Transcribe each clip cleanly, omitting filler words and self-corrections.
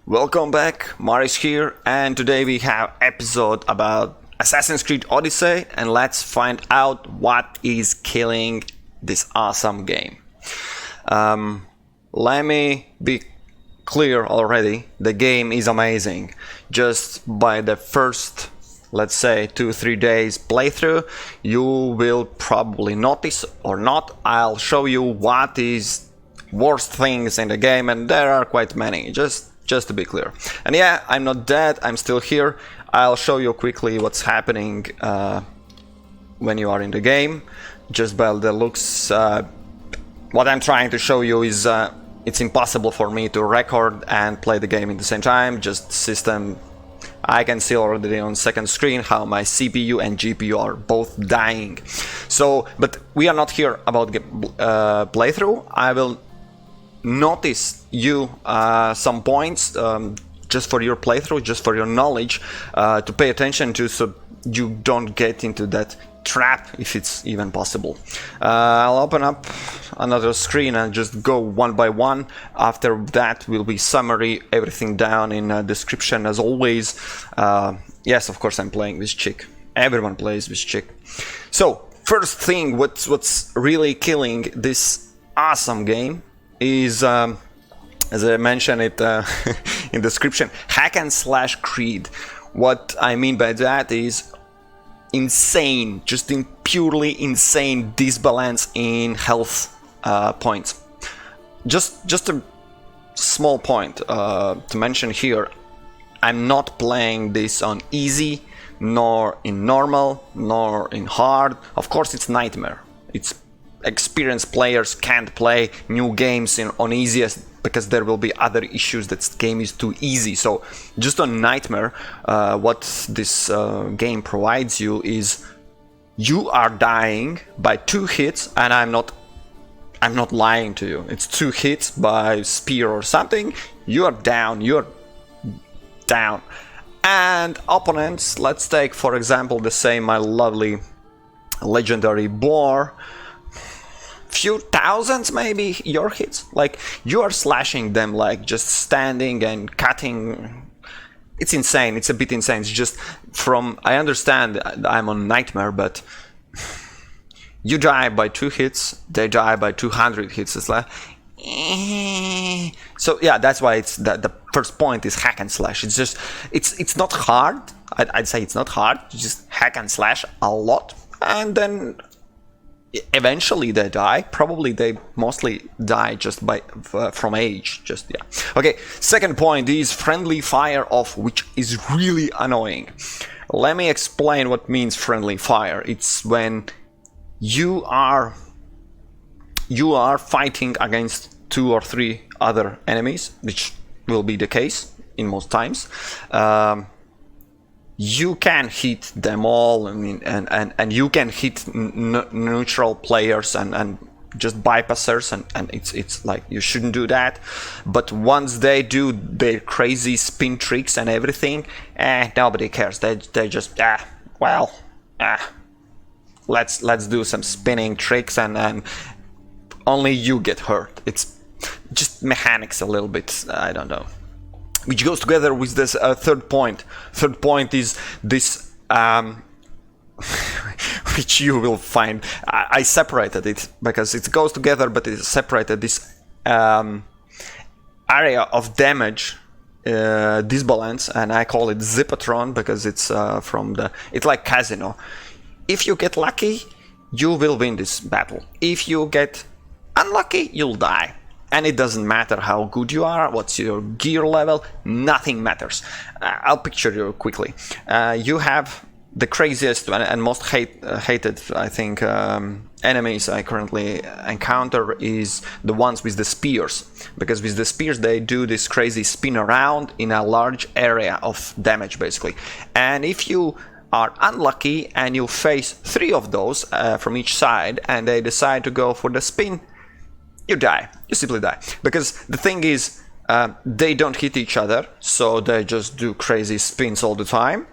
Welcome back, Maris here, and today we have episode about Assassin's Creed Odyssey, and let's find out what is killing this awesome game. Let me be clear already, the game is amazing. Just by the first, let's say, 2-3 days playthrough, you will probably notice or not, I'll show you what is worst things in the game, and there are quite many, just to be clear. And yeah, I'm not dead, I'm still here. I'll show you quickly what's happening when you are in the game. Just by the looks, what I'm trying to show you is it's impossible for me to record and play the game at the same time. Just system, I can see already on second screen how my CPU and GPU are both dying. So, but we are not here about playthrough. I will notice you some points just for your playthrough, just for your knowledge, to pay attention to, so you don't get into that trap if it's even possible. I'll open up another screen and just go one by one. After that will be summary, everything down in description as always. Yes, of course I'm playing with Chick. Everyone plays with Chick. So first thing, what's really killing this awesome game is, as I mentioned it in description, hack and slash Creed. What I mean by that is insane, just purely insane disbalance in health points. Just a small point to mention here. I'm not playing this on easy, nor in normal, nor in hard. Of course, it's nightmare. It's experienced players can't play new games on easiest because there will be other issues that game is too easy. So just on nightmare, what this game provides you is you are dying by 2 hits, and I'm not lying to you. It's 2 hits by spear or something. You're down. And opponents, let's take for example the same my lovely legendary boar. Few thousands maybe your hits, like you are slashing them like just standing and cutting. It's insane. It's a bit insane. It's just from, I understand I'm on nightmare, but you die by 2 hits, they die by 200 hits. It's like so yeah, that's why it's the first point is hack and slash. It's just it's not hard. I'd say it's not hard. You just hack and slash a lot, and then eventually they die. Probably they mostly die just by from age. Just yeah. Okay. Second point is Frendlie Fire OFF, which is really annoying. Let me explain what means Frendlie Fire. It's when you are fighting against 2 or 3 other enemies, which will be the case in most times. You can hit them all, I mean, and you can hit neutral players and just bypassers, and it's like you shouldn't do that. But once they do their crazy spin tricks and everything, nobody cares. They just let's do some spinning tricks, and only you get hurt. It's just mechanics a little bit. I don't know. Which goes together with this third point. Third point is this, which you will find. I separated it because it goes together, but it's separated. This area of damage disbalance, and I call it Zipatron because it's it's like casino. If you get lucky, you will win this battle. If you get unlucky, you'll die. And it doesn't matter how good you are, what's your gear level, nothing matters. I'll picture you quickly. You have the craziest and most hated, I think, enemies I currently encounter is the ones with the spears. Because with the spears they do this crazy spin around in a large area of damage, basically. And if you are unlucky and you face 3 of those from each side, and they decide to go for the spin, you die. You simply die. Because the thing is, they don't hit each other, so they just do crazy spins all the time,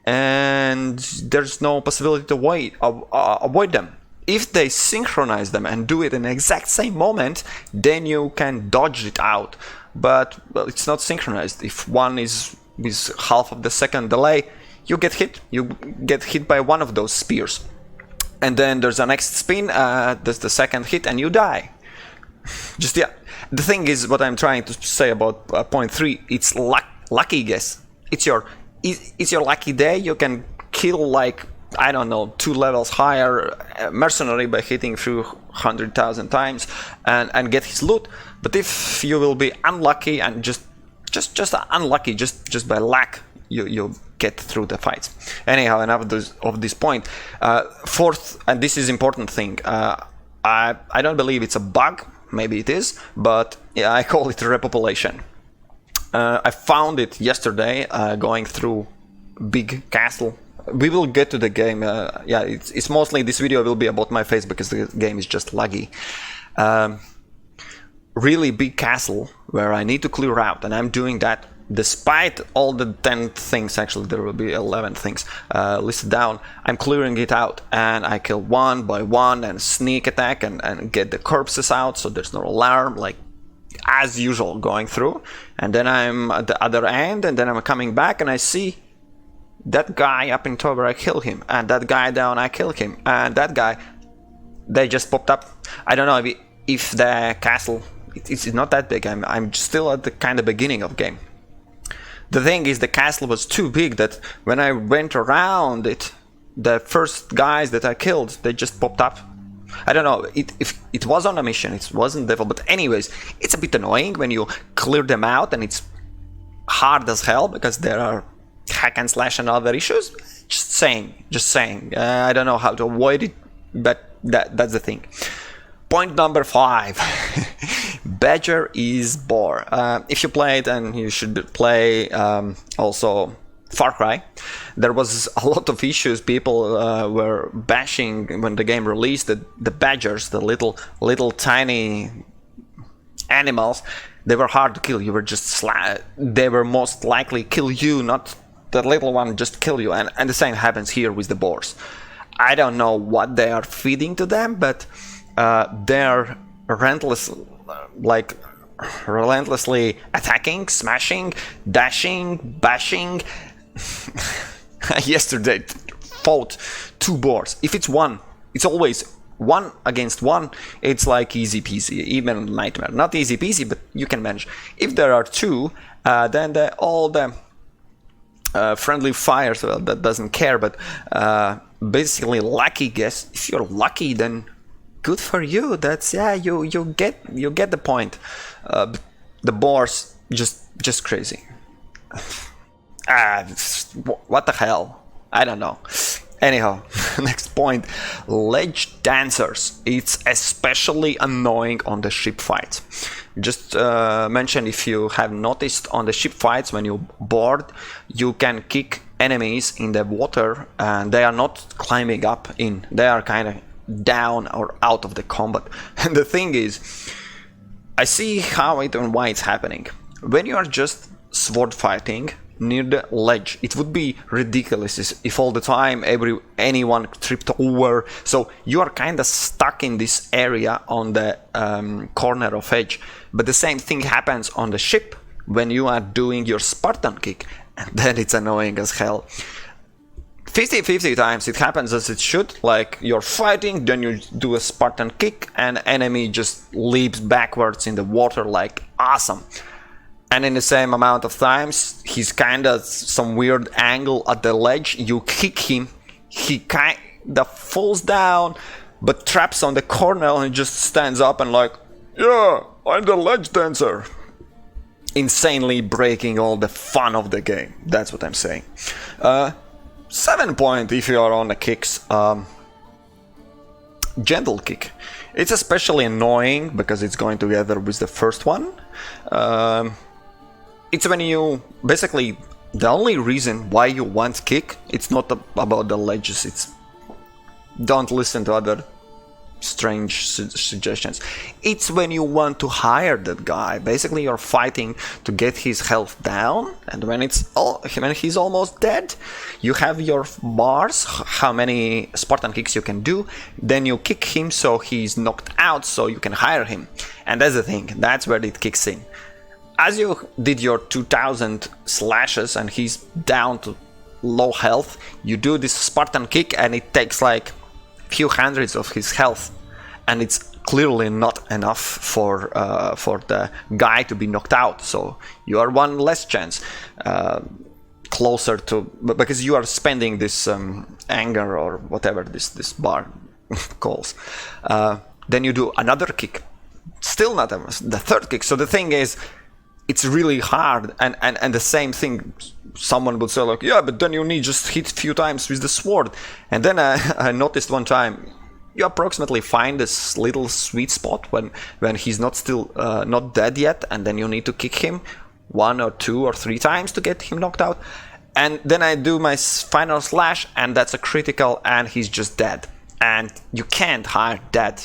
and there's no possibility to avoid them. If they synchronize them and do it in the exact same moment, then you can dodge it out. but well, it's not synchronized. If one is with half of the second delay, you get hit by one of those spears, and then there's a next spin, there's the second hit, and you die. Just yeah. The thing is, what I'm trying to say about point 3, it's lucky guess. It's your lucky day. You can kill like, I don't know, 2 levels higher mercenary by hitting through 100,000 times and get his loot. But if you will be unlucky and just unlucky, just by luck, you get through the fights. Anyhow, enough of this point. Fourth, and this is important thing, I don't believe it's a bug. Maybe it is, but yeah, I call it repopulation. I found it yesterday going through big castle. We will get to the game. Yeah, it's mostly, this video will be about my face because the game is just laggy. Really big castle where I need to clear out, and I'm doing that despite all the 10 things. Actually, there will be 11 things listed down. I'm clearing it out, and I kill one by one and sneak attack and get the corpses out so there's no alarm, like as usual going through. And then I'm at the other end, and then I'm coming back and I see that guy up in top where I kill him, and that guy down, I kill him, and that guy, they just popped up. I don't know if the castle, it's not that big. I'm still at the kind of beginning of game. The thing is, the castle was too big that when I went around it, the first guys that I killed, they just popped up. I don't know if it was on a mission, it wasn't devil, but anyways, it's a bit annoying when you clear them out, and it's hard as hell because there are hack and slash and other issues. Just saying. I don't know how to avoid it, but that's the thing. Point number 5. Badger Boar. If you played, and you should play also Far Cry, there was a lot of issues. People were bashing when the game released the badgers, the little tiny animals. They were hard to kill. You were just they were most likely kill you, not the little one just kill you. And the same happens here with the boars. I don't know what they are feeding to them, but they're relentlessly attacking, smashing, dashing, bashing. Yesterday fought 2 boars. If it's one, it's always 1 against 1. It's like easy peasy, even nightmare. Not easy peasy, but you can manage. If there are 2, then all the friendly fire, so that doesn't care, but basically lucky guess. If you're lucky, then good for you. That's, yeah, you get the point. The boars just crazy. What the hell? I don't know. Anyhow, next point. Ledge dancers. It's especially annoying on the ship fights. Just mention, if you have noticed, on the ship fights, when you board, you can kick enemies in the water, and they are not climbing up in. They are kind of down or out of the combat. And the thing is, I see how and why it's happening. When you are just sword fighting near the ledge, it would be ridiculous if all the time anyone tripped over. So you are kind of stuck in this area on the corner of edge. But the same thing happens on the ship when you are doing your Spartan kick, and then it's annoying as hell. 50-50 times it happens as it should, like you're fighting, then you do a Spartan kick, and enemy just leaps backwards in the water like awesome. And in the same amount of times, he's kinda some weird angle at the ledge, you kick him, he kinda falls down, but traps on the corner and just stands up and like, yeah, I'm the ledge dancer. Insanely breaking all the fun of the game, that's what I'm saying. 7 point if you are on the kicks. Gentle kick. It's especially annoying because it's going together with the first one. It's when you basically, the only reason why you want kick, it's not about the ledges. It's don't listen to other strange suggestions. It's when you want to hire that guy. Basically, you're fighting to get his health down, and when he's almost dead, you have your bars, how many Spartan kicks you can do. Then you kick him so he's knocked out, so you can hire him. And that's the thing. That's where it kicks in. as you did your 2000 slashes and he's down to low health, you do this Spartan kick and it takes like few hundreds of his health, and it's clearly not enough for the guy to be knocked out. So you are one less chance closer to, because you are spending this anger or whatever this bar calls. Then you do another kick, still not the third kick. So the thing is, it's really hard, and the same thing, someone would say like, yeah, but then you need just hit a few times with the sword. And then I noticed one time, you approximately find this little sweet spot when he's not still not dead yet, and then you need to kick him 1 or 2 or 3 times to get him knocked out. And then I do my final slash, and that's a critical, and he's just dead. And you can't hire dead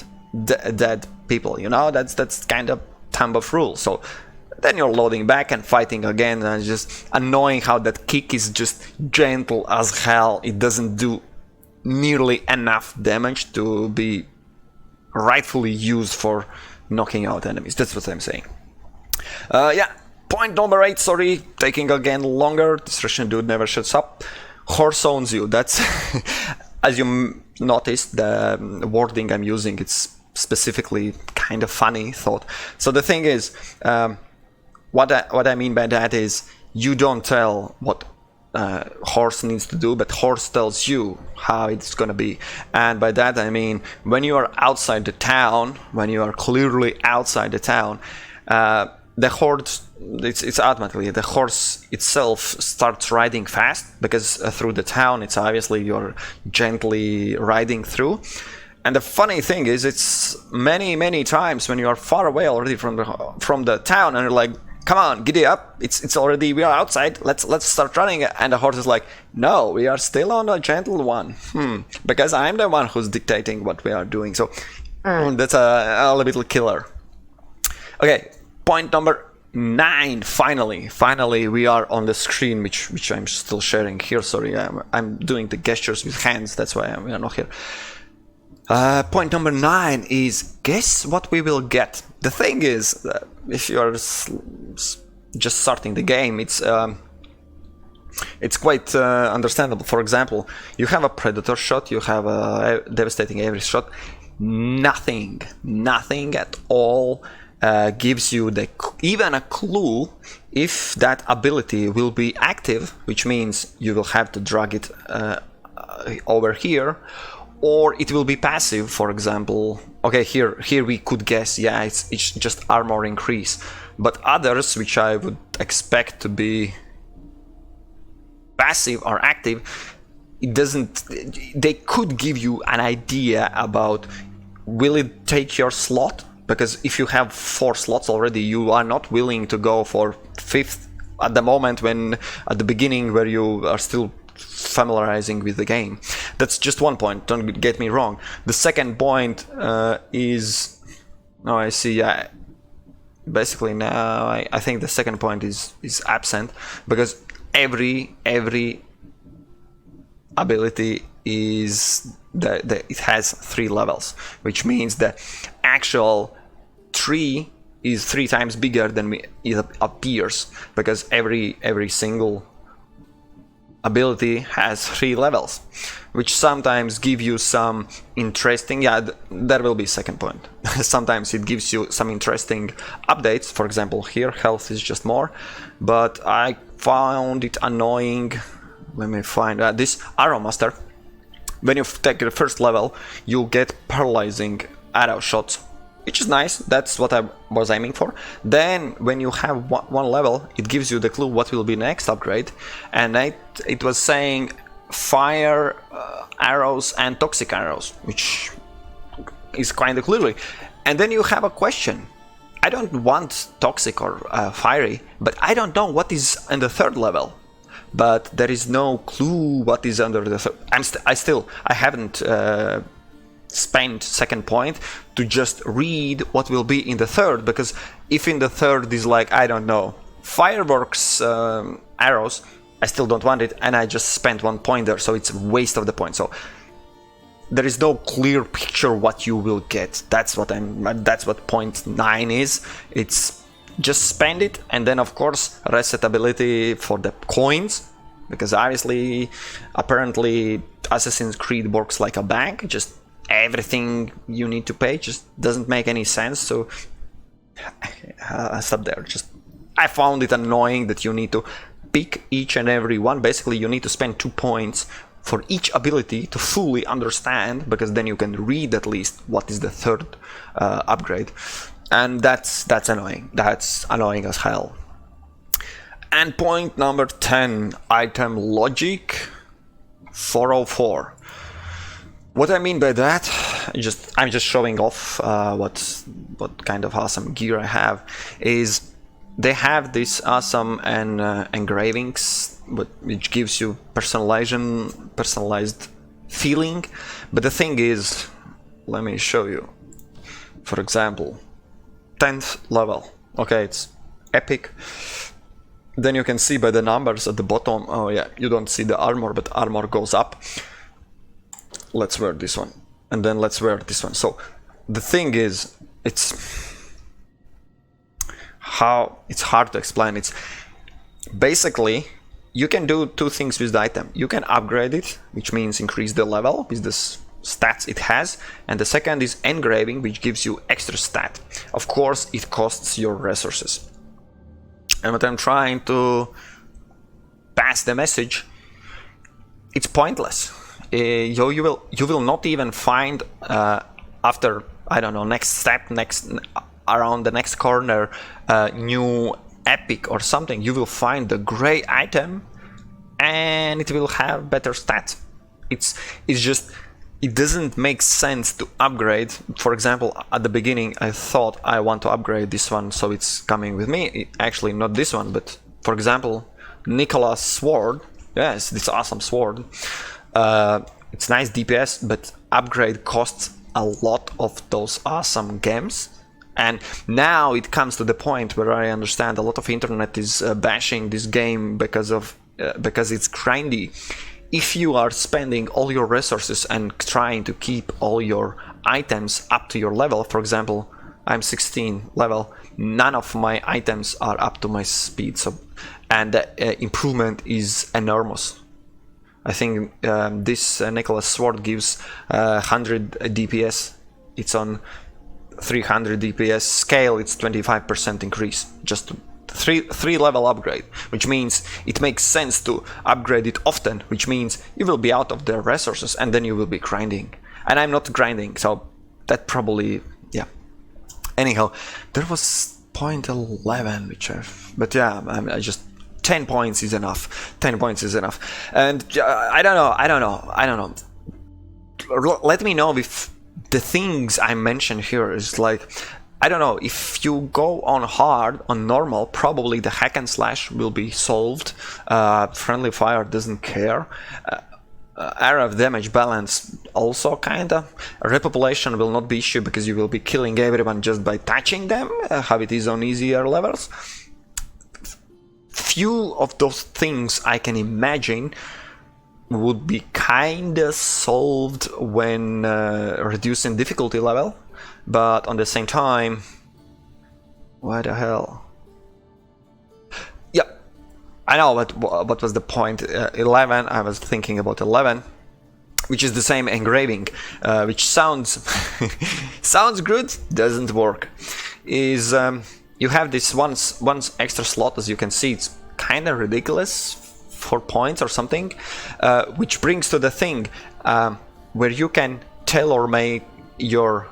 people, you know, that's kind of thumb of rule. So then you're loading back and fighting again, and just annoying how that kick is just gentle as hell. It doesn't do nearly enough damage to be rightfully used for knocking out enemies. That's what I'm saying. Yeah, point number 8, sorry, taking again longer. This Russian dude never shuts up. Horse owns you. That's, as you noticed, the wording I'm using, it's specifically kind of funny thought. So the thing is, what I mean by that is, you don't tell what horse needs to do, but horse tells you how it's gonna be. And by that I mean, when you are outside the town, when you are clearly outside the town, the horse, it's automatically, the horse itself starts riding fast, because through the town it's obviously you're gently riding through. And the funny thing is, it's many times when you are far away already from the town, and you're like, come on, giddy up, it's already, we are outside, let's start running. And the horse is like, no, we are still on a gentle one, because I'm the one who's dictating what we are doing. So that's a little killer. Okay, point number 9, finally we are on the screen, which I'm still sharing here. Sorry, I'm doing the gestures with hands, that's why we are not here. Point number 9 is, guess what we will get. The thing is, if you are just starting the game, it's quite understandable. For example, you have a predator shot, you have a devastating every shot. Nothing at all gives you even a clue if that ability will be active, which means you will have to drag it over here, or it will be passive. For example, okay, here we could guess, yeah, it's just armor increase. But others, which I would expect to be passive or active, it doesn't. They could give you an idea about, will it take your slot? Because if you have 4 slots already, you are not willing to go for 5th at the moment, when at the beginning where you are still familiarizing with the game. That's just one point, don't get me wrong. The second point is, oh, I see, yeah, basically now I think the second point is absent, because every ability is it has 3 levels, which means the actual tree is 3 times bigger than it appears, because every single ability has 3 levels, which sometimes give you some interesting, yeah, that will be second point. Sometimes it gives you some interesting updates. For example, here health is just more, but I found it annoying when we find this arrow master. When you take the first level, you get paralyzing arrow shots, which is nice. That's what I was aiming for. Then when you have one level, it gives you the clue what will be next upgrade, and it was saying fire arrows and toxic arrows, which is kind of clearly. And then you have a question. I don't want toxic or fiery, but I don't know what is in the 3rd level. But there is no clue what is under the 3rd. I haven't spent second point to just read what will be in the 3rd, because if in the 3rd is like, I don't know, fireworks arrows, I still don't want it, and I just spent 1 point there, so it's a waste of the point. So there is no clear picture what you will get. That's what point 9 is. It's just spend it, and then of course reset ability for the coins, because obviously, apparently Assassin's Creed works like a bank, just everything you need to pay just doesn't make any sense. So stop there. Just I found it annoying that you need to pick each and every one. Basically you need to spend 2 points for each ability to fully understand, because then you can read at least what is the third upgrade, and that's annoying. That's annoying as hell. And point number 10, item logic 404. What I mean by that, I'm just showing off what kind of awesome gear I have. Is they have this awesome engravings, which gives you personalized feeling. But the thing is, let me show you. For example, 10th level. Okay, it's epic. Then you can see by the numbers at the bottom. Oh yeah, you don't see the armor, but armor goes up. Let's wear this one, and then let's wear this one. So the thing is, it's hard to explain. It's basically you can do 2 things with the item. You can upgrade it, which means increase the level with the stats it has, and the second is engraving, which gives you extra stat. Of course, it costs your resources. And what I'm trying to pass the message, it's pointless. You will not even find after, I don't know, next step, around the next corner, new epic or something. You will find the gray item, and it will have better stats. It's just, it doesn't make sense to upgrade. For example, at the beginning I thought I want to upgrade this one, so it's coming with me. Actually not this one, but for example Nicholas sword. Yes, this awesome sword. It's nice DPS, but upgrade costs a lot of those awesome gems. And now it comes to the point where I understand a lot of internet is bashing this game because it's grindy. If you are spending all your resources and trying to keep all your items up to your level, for example, I'm 16 level, none of my items are up to my speed, so and the improvement is enormous. I think this Nicholas sword gives 100 DPS. It's on 300 DPS scale. It's 25% increase, just three level upgrade, which means it makes sense to upgrade it often, which means you will be out of the resources and then you will be grinding. And I'm not grinding, so that probably, yeah. Anyhow, there was point 11, but yeah, I just 10 points is enough. 10 points is enough. And I don't know. Let me know if the things I mentioned here is like, I don't know, if you go on hard, on normal, probably the hack and slash will be solved. Frendlie Fire doesn't care. Area of damage balance also kinda. Repopulation will not be issue because you will be killing everyone just by touching them, how it is on easier levels. Few of those things I can imagine would be kinda solved when reducing difficulty level. But on the same time, what the hell? Yeah, I know, but what was the point? 11, I was thinking about 11, which is the same engraving, which sounds sounds good, doesn't work. Is you have this one extra slot, as you can see, it's kind of ridiculous, 4 points or something, which brings to the thing where you can tailor-make your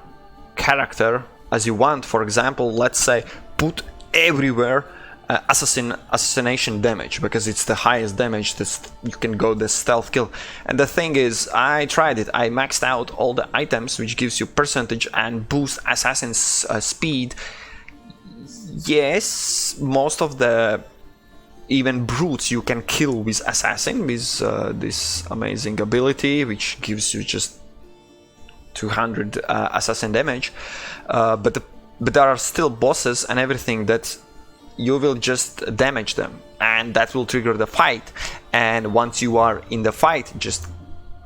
character as you want. For example, let's say put everywhere assassination damage, because it's the highest damage that you can go the stealth kill. And the thing is, I tried it, I maxed out all the items, which gives you percentage and boost assassin's speed. Yes, most of the even brutes you can kill with assassin, with this amazing ability, which gives you just 200 assassin damage, but there are still bosses and everything that you will just damage them, and that will trigger the fight. And once you are in the fight, just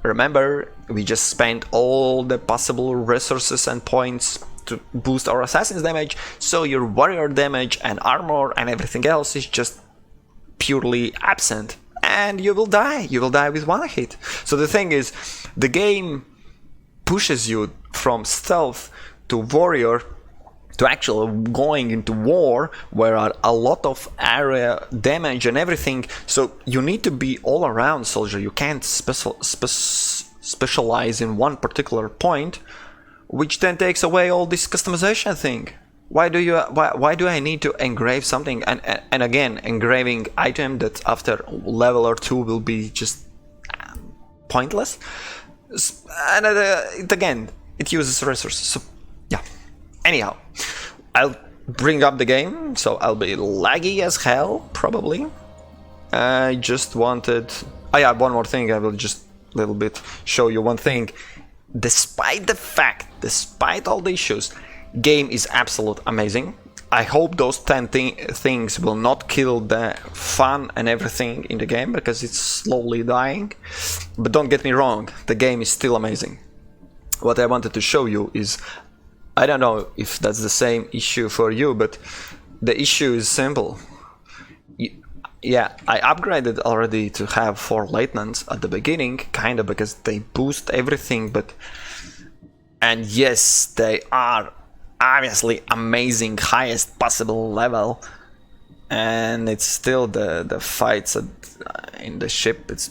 remember, we just spent all the possible resources and points to boost our assassin's damage, so your warrior damage and armor and everything else is just purely absent, and you will die with one hit. So the thing is, the game pushes you from stealth to warrior to actually going into war, where are a lot of area damage and everything. So you need to be all around soldier. You can't specialize in one particular point, which then takes away all this customization thing. Why do I need to engrave something, and again, engraving item that after level or two will be just pointless, and again, it uses resources. So yeah. Anyhow, I'll bring up the game, so I'll be laggy as hell, probably. I just wanted... Oh yeah, one more thing, I will just a little bit show you one thing. Despite all the issues, game is absolute amazing. I hope those 10 things will not kill the fun and everything in the game, because it's slowly dying. But don't get me wrong, the game is still amazing. What I wanted to show you is... I don't know if that's the same issue for you, but the issue is simple. Yeah, I upgraded already to have 4 lieutenants at the beginning, kinda because they boost everything, but... And yes, they are obviously amazing, highest possible level, and it's still the fights in the ship, it's...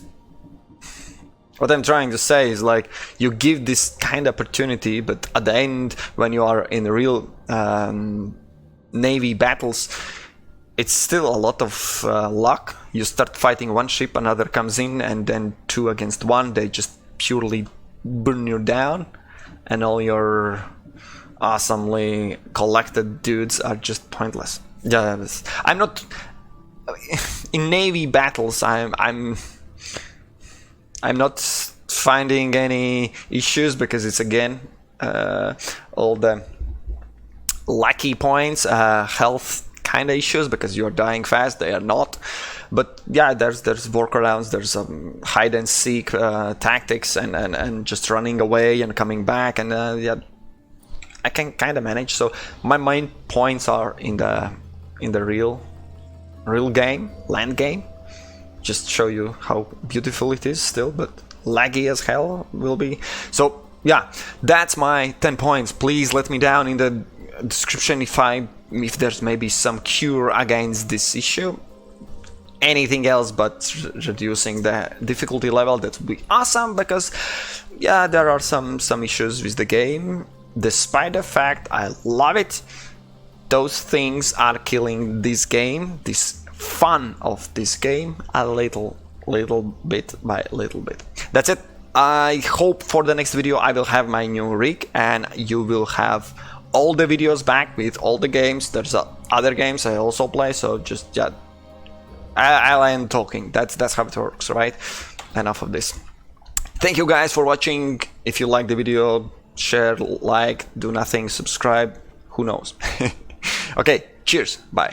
What I'm trying to say is, like, you give this kind of opportunity, but at the end, when you are in real navy battles, it's still a lot of luck. You start fighting one ship, another comes in, and then 2 against 1, they just purely burn you down, and all your awesomely collected dudes are just pointless. Yeah, I'm not... In navy battles, I'm not finding any issues, because it's again all the lucky points, health kind of issues, because you're dying fast, they are not. But yeah, there's workarounds, there's hide and seek tactics, and just running away and coming back, and yeah, I can kind of manage. So my main points are in the real game, land game. Just show you how beautiful it is still, but laggy as hell will be. So yeah, that's my 10 points. Please let me down in the description if there's maybe some cure against this issue. Anything else but reducing the difficulty level, that would be awesome, because yeah, there are some issues with the game. Despite the fact I love it, those things are killing this game, this fun of this game, a little bit by little bit. That's it. I hope for the next video I will have my new rig, and you will have all the videos back with all the games. There's other games I also play, so just yeah, I'll end talking. That's how it works, right? Enough of this. Thank you guys for watching. If you like the video, share, like, do nothing, subscribe, who knows. Okay, cheers, bye.